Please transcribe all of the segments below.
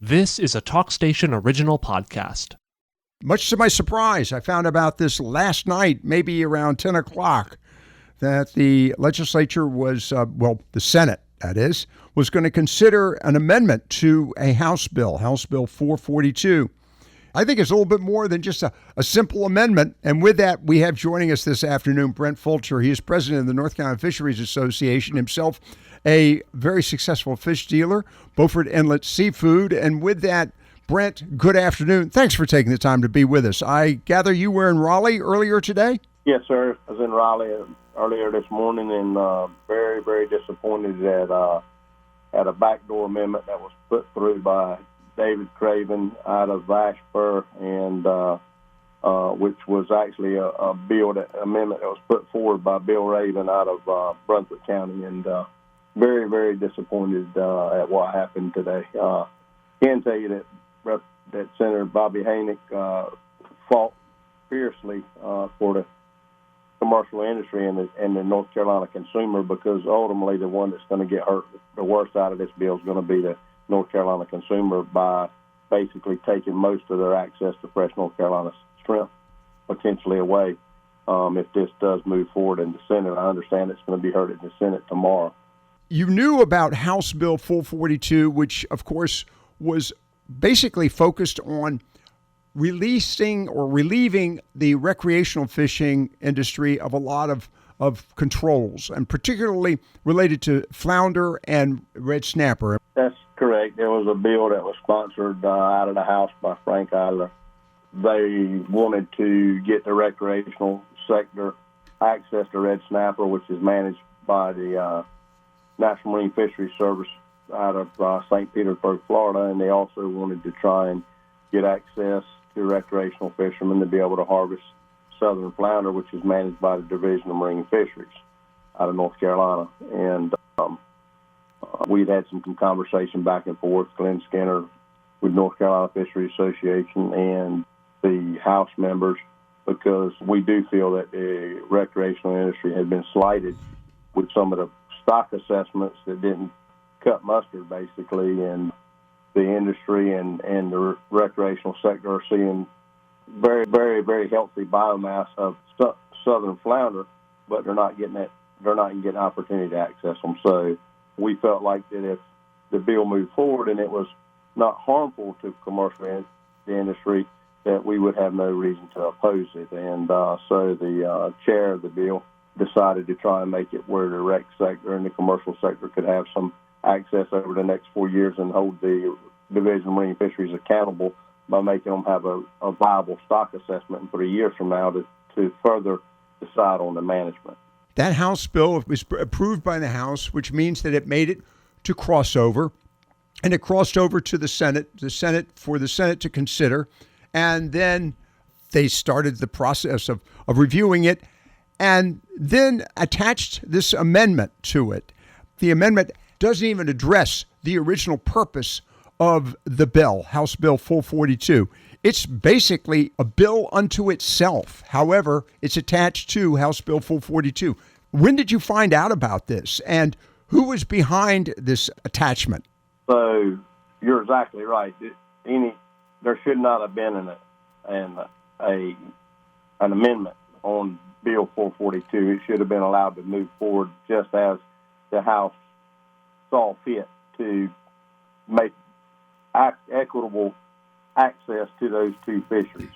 This is a TalkStation original podcast. Much to my surprise, I found about this last night, maybe around 10 o'clock, that the legislature was, the Senate, that is, was going to consider an amendment to a House Bill 442. I think it's a little bit more than just a simple amendment. And with that, we have joining us this afternoon, Brent Fulcher. He is president of the North Carolina Fisheries Association, himself a very successful fish dealer, Beaufort Inlet Seafood. And with that, Brent, good afternoon. Thanks for taking the time to be with us. I gather you were in Raleigh earlier today? Yes, sir. I was in Raleigh earlier this morning and very, very disappointed at a backdoor amendment that was put through by David Craven out of Ashburn, and which was actually a amendment that was put forward by Bill Raven out of Brunswick County, and very, very disappointed at what happened today. Can tell you that Senator Bobby Haynick fought fiercely for the commercial industry and the North Carolina consumer, because ultimately the one that's going to get hurt the worst out of this bill is going to be the North Carolina consumer by basically taking most of their access to fresh North Carolina shrimp potentially away if this does move forward in the Senate. I understand it's going to be heard in the Senate tomorrow. You knew about House Bill 442, which, of course, was basically focused on releasing or relieving the recreational fishing industry of a lot of controls, and particularly related to flounder and red snapper. That's correct. There was a bill that was sponsored out of the House by Frank Idler. They wanted to get the recreational sector access to red snapper, which is managed by the National Marine Fisheries Service out of St. Petersburg, Florida, and they also wanted to try and get access to recreational fishermen to be able to harvest southern flounder, which is managed by the Division of Marine Fisheries out of North Carolina. And we'd had some conversation back and forth, Glenn Skinner with North Carolina Fisheries Association and the House members, because we do feel that the recreational industry had been slighted with some of the stock assessments that didn't cut mustard, basically, and the industry and the recreational sector are seeing very, very, very healthy biomass of southern flounder, but they're not getting an opportunity to access them. So we felt like that if the bill moved forward and it was not harmful to commercial industry, that we would have no reason to oppose it. And so the chair of the bill decided to try and make it where the rec sector and the commercial sector could have some access over the next 4 years and hold the Division of Marine Fisheries accountable by making them have a viable stock assessment in 3 years from now to further decide on the management. That House bill was approved by the House, which means that it made it to crossover, and it crossed over to the Senate for the Senate to consider, and then they started the process of reviewing it and then attached this amendment to it. The amendment doesn't even address the original purpose of the bill, House Bill 442. It's basically a bill unto itself. However, it's attached to House Bill 442. When did you find out about this, and who was behind this attachment? So you're exactly right. There should not have been an amendment on Bill 442. It should have been allowed to move forward just as the House saw fit to make equitable access to those two fisheries.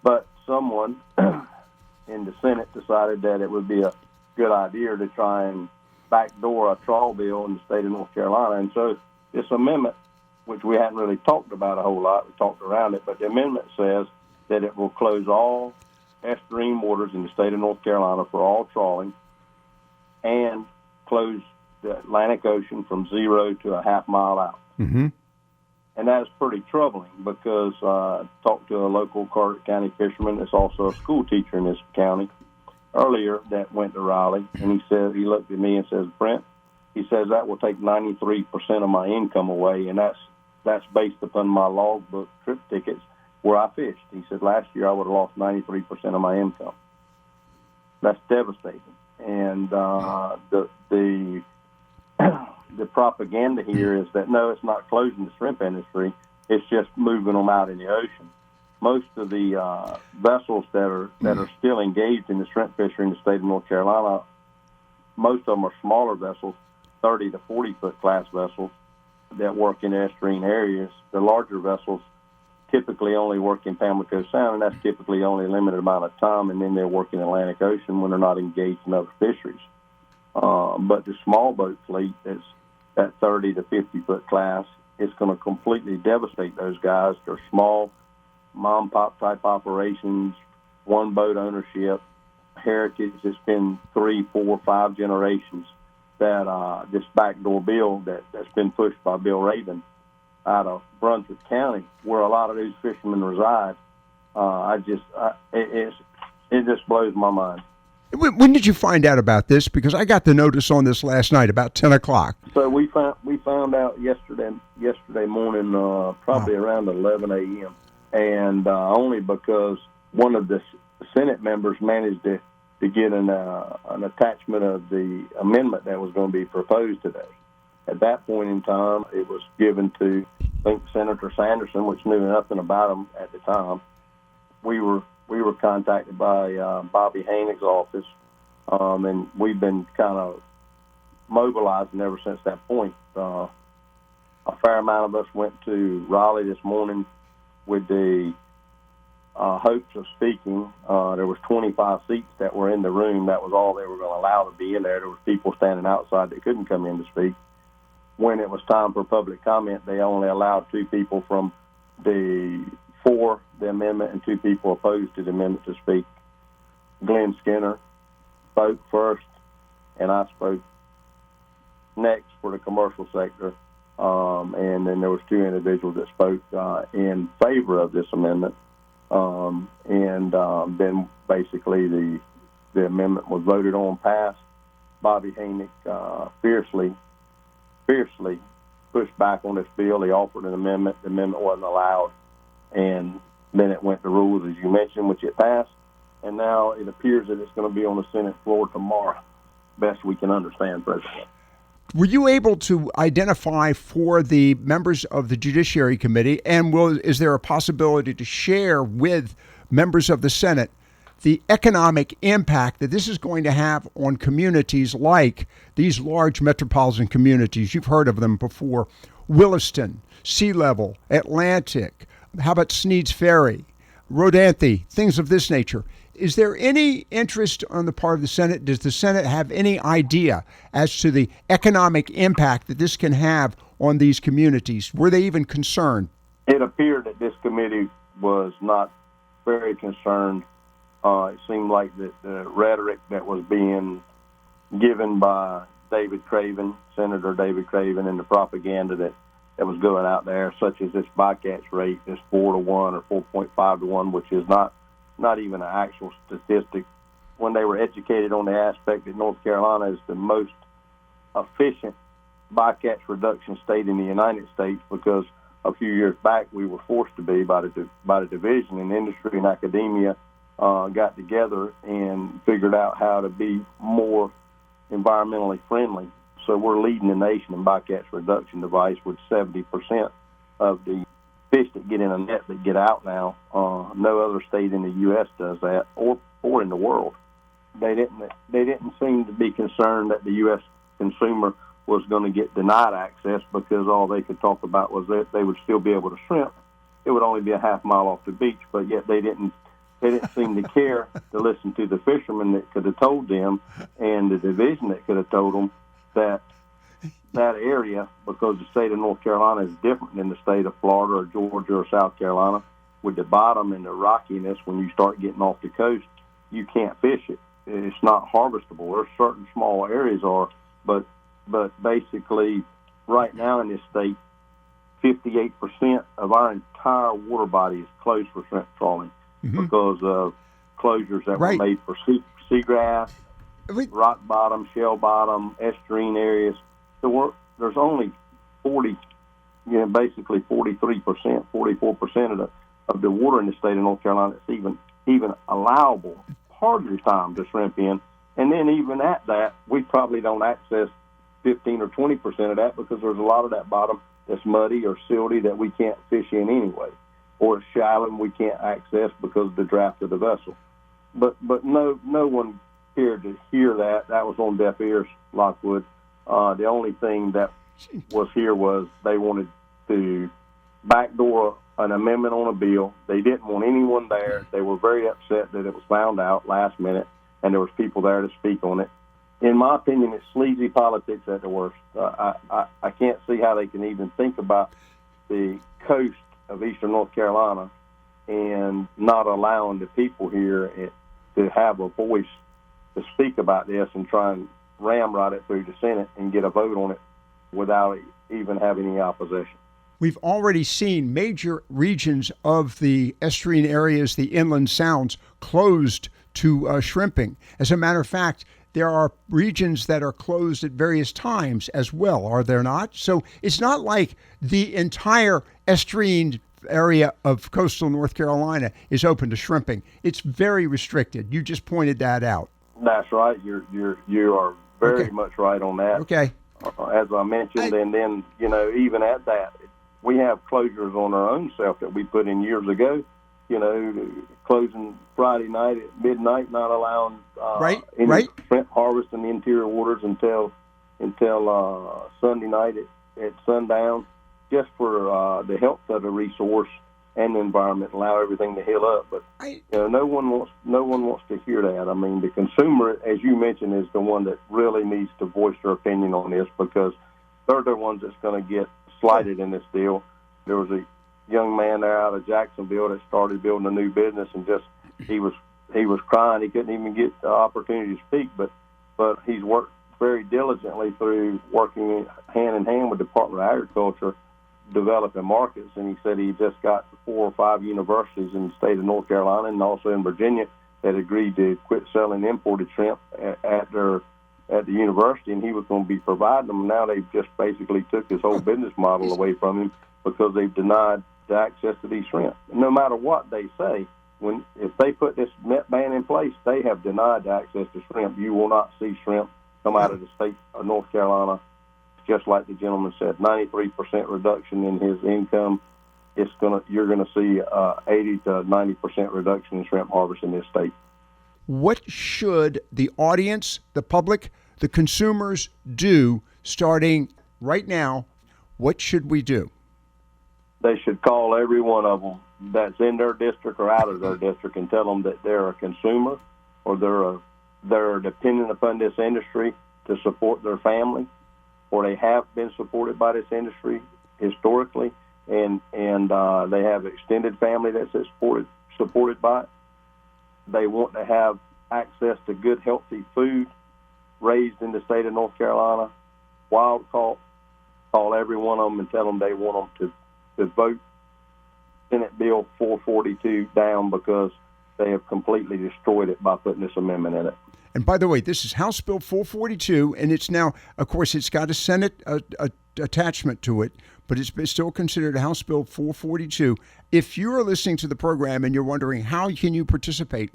But someone in the Senate decided that it would be a good idea to try and backdoor a trawl bill in the state of North Carolina. And so this amendment, which we hadn't really talked about a whole lot, we talked around it, but the amendment says that it will close all estuarine waters in the state of North Carolina for all trawling and close the Atlantic Ocean from 0 to a half mile out. Mm-hmm. And that's pretty troubling, because I talked to a local Carter County fisherman that's also a school teacher in this county earlier that went to Raleigh, and he looked at me and says, Brent, he says, that will take 93% of my income away, and that's based upon my logbook trip tickets where I fished. He said, last year I would have lost 93% of my income. That's devastating. And the propaganda here is that, no, it's not closing the shrimp industry. It's just moving them out in the ocean. Most of the vessels that are still engaged in the shrimp fishery in the state of North Carolina, most of them are smaller vessels, 30 to 40 foot class vessels that work in estuarine areas. The larger vessels typically only work in Pamlico Sound, and that's typically only a limited amount of time, and then they work in the Atlantic Ocean when they're not engaged in other fisheries. But the small boat fleet, that's that 30 to 50 foot class, it's going to completely devastate those guys. They're small, mom-pop type operations, one boat ownership, heritage. It's been 3, 4, 5 generations that this backdoor bill that's been pushed by Bill Raven out of Brunswick County, where a lot of these fishermen reside. It just blows my mind. When did you find out about this? Because I got the notice on this last night about 10 o'clock. So we found out yesterday morning, probably around 11 a.m. And only because one of the Senate members managed to get an attachment of the amendment that was going to be proposed today. At that point in time, it was given to, I think, Senator Sanderson, which knew nothing about him at the time. We were contacted by Bobby Hanig's office, and we've been kind of mobilizing ever since that point. A fair amount of us went to Raleigh this morning with the hopes of speaking. There was 25 seats that were in the room. That was all they were going to allow to be in there. There were people standing outside that couldn't come in to speak. When it was time for public comment, they only allowed 2 people for the amendment and 2 people opposed to the amendment to speak. Glenn Skinner spoke first, and I spoke next for the commercial sector. And then there was 2 individuals that spoke in favor of this amendment. Then basically the amendment was voted on, passed. Bobby Hanig fiercely pushed back on this bill. He offered an amendment. The amendment wasn't allowed. And then it went to rules, as you mentioned, which it passed. And now it appears that it's going to be on the Senate floor tomorrow, best we can understand, President. Were you able to identify for the members of the Judiciary Committee, and is there a possibility to share with members of the Senate the economic impact that this is going to have on communities like these large metropolitan communities? You've heard of them before: Williston, Sea Level, Atlantic. How about Sneed's Ferry, Rodanthe, things of this nature? Is there any interest on the part of the Senate? Does the Senate have any idea as to the economic impact that this can have on these communities? Were they even concerned? It appeared that this committee was not very concerned. It seemed like the rhetoric that was being given by David Craven, Senator David Craven, and the propaganda that was going out there, such as this bycatch rate, this 4-to-1 or 4.5-to-1, which is not even an actual statistic. When they were educated on the aspect that North Carolina is the most efficient bycatch reduction state in the United States, because a few years back we were forced to be by the division, and industry and academia got together and figured out how to be more environmentally friendly. So we're leading the nation in bycatch reduction device, with 70% of the fish that get in a net that get out now. No other state in the U.S. does that, or in the world. They didn't seem to be concerned that the U.S. consumer was going to get denied access, because all they could talk about was that they would still be able to shrimp. It would only be a half mile off the beach, but yet they didn't seem to care to listen to the fishermen that could have told them, and the division that could have told them that area, because the state of North Carolina is different than the state of Florida or Georgia or South Carolina. With the bottom and the rockiness, when you start getting off the coast, you can't fish it. It's not harvestable. There's certain small areas but basically right now in this state, 58% of our entire water body is closed for shrimp trawling because of closures that were made for seagrass, rock bottom, shell bottom, estuarine areas. So there's only basically 43%, 44% of the water in the state of North Carolina that's even allowable part of the time to shrimp in. And then even at that, we probably don't access 15 or 20% of that, because there's a lot of that bottom that's muddy or silty that we can't fish in anyway, or it's shallow and we can't access because of the draft of the vessel. But no one cared to hear that. That was on deaf ears, Lockwood. The only thing that was here was they wanted to backdoor an amendment on a bill. They didn't want anyone there. They were very upset that it was found out last minute, and there was people there to speak on it. In my opinion, it's sleazy politics at the worst. I can't see how they can even think about the coast of eastern North Carolina and not allowing the people here to have a voice to speak about this and try and ramrod it through the Senate and get a vote on it without even having any opposition. We've already seen major regions of the estuarine areas, the inland sounds, closed to shrimping. As a matter of fact, there are regions that are closed at various times as well, are there not? So it's not like the entire estuarine area of coastal North Carolina is open to shrimping. It's very restricted. You just pointed that out. That's right. You are very much right on that. Okay. As I mentioned, and then, even at that, we have closures on our own self that we put in years ago, closing Friday night at midnight, not allowing any shrimp harvest in the interior waters until Sunday night at sundown, just for the health of the resource and the environment, allow everything to heal up. But no one wants to hear that. I mean, the consumer, as you mentioned, is the one that really needs to voice their opinion on this, because they're the ones that's going to get slighted in this deal. There was a young man there out of Jacksonville that started building a new business, and he was crying. He couldn't even get the opportunity to speak, but he's worked very diligently through working hand in hand with the Department of Agriculture, developing markets. And he said he just got 4 or 5 universities in the state of North Carolina and also in Virginia that agreed to quit selling imported shrimp at the university, and he was going to be providing them. Now they've just basically took his whole business model away from him because they've denied the access to these shrimp. And no matter what they say, if they put this net ban in place, they have denied the access to shrimp. You will not see shrimp come out of the state of North Carolina. Just like the gentleman said, 93% reduction in his income. You're going to see 80 to 90% reduction in shrimp harvest in this state. What should the audience, the public, the consumers do starting right now? What should we do? They should call every one of them that's in their district or out of their district and tell them that they're a consumer or they're dependent upon this industry to support their family, or they have been supported by this industry historically, and they have extended family that's supported by it. They want to have access to good, healthy food raised in the state of North Carolina. Wild caught. Call every one of them and tell them they want them to vote Senate Bill 442 down, because they have completely destroyed it by putting this amendment in it. And by the way, this is House Bill 442, and it's now, of course, it's got a Senate attachment to it, but it's still considered House Bill 442. If you are listening to the program and you're wondering how can you participate,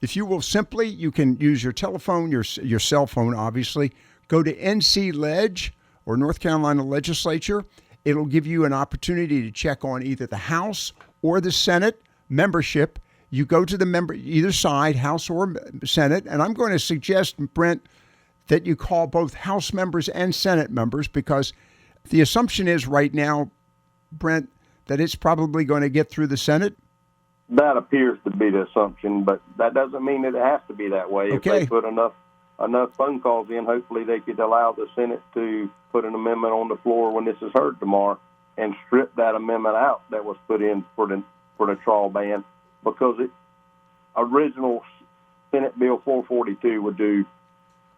if you will simply, you can use your telephone, your cell phone, obviously, go to NC Leg or North Carolina Legislature. It'll give you an opportunity to check on either the House or the Senate membership. You go to the either side, House or Senate, and I'm going to suggest, Brent, that you call both House members and Senate members, because the assumption is right now, Brent, that it's probably going to get through the Senate. That appears to be the assumption, but that doesn't mean that it has to be that way. Okay. If they put enough phone calls in, hopefully they could allow the Senate to put an amendment on the floor when this is heard tomorrow and strip that amendment out that was put in for the trawl ban, because original Senate Bill 442 would do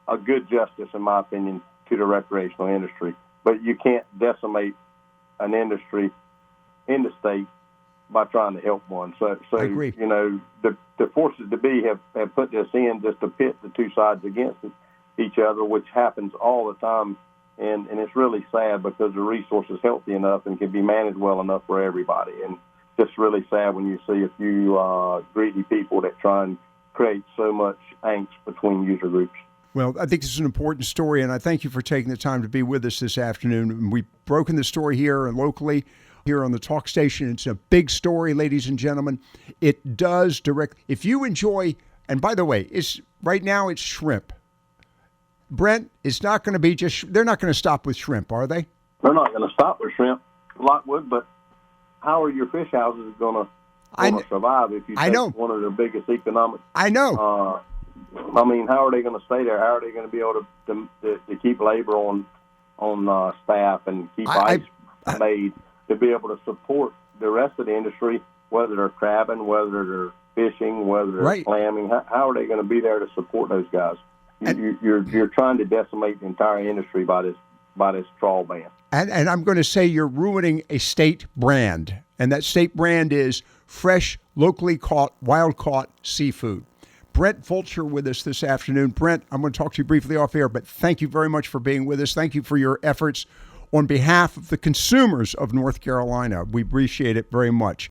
a good justice, in my opinion, to the recreational industry. But you can't decimate an industry in the state by trying to help one. So I agree. The forces to be have put this in just to pit the two sides against each other, which happens all the time. And it's really sad, because the resource is healthy enough and can be managed well enough for everybody. And just really sad when you see a few greedy people that try and create so much angst between user groups. Well, I think this is an important story, and I thank you for taking the time to be with us this afternoon. We've broken the story here and locally here on the talk station. It's a big story, ladies and gentlemen. It does if you enjoy, and by the way, right now it's shrimp. Brent, it's not going to be they're not going to stop with shrimp, are they? They're not going to stop with shrimp, Lockwood, but how are your fish houses going to survive if you take one of the biggest economic? I know. How are they going to stay there? How are they going to be able to keep labor on staff and keep ice made to be able to support the rest of the industry, whether they're crabbing, whether they're fishing, whether they're clamming? How are they going to be there to support those guys? You're trying to decimate the entire industry by this trawl ban. And I'm going to say you're ruining a state brand, and that state brand is fresh, locally caught, wild-caught seafood. Brent Fulcher with us this afternoon. Brent, I'm going to talk to you briefly off air, but thank you very much for being with us. Thank you for your efforts on behalf of the consumers of North Carolina. We appreciate it very much.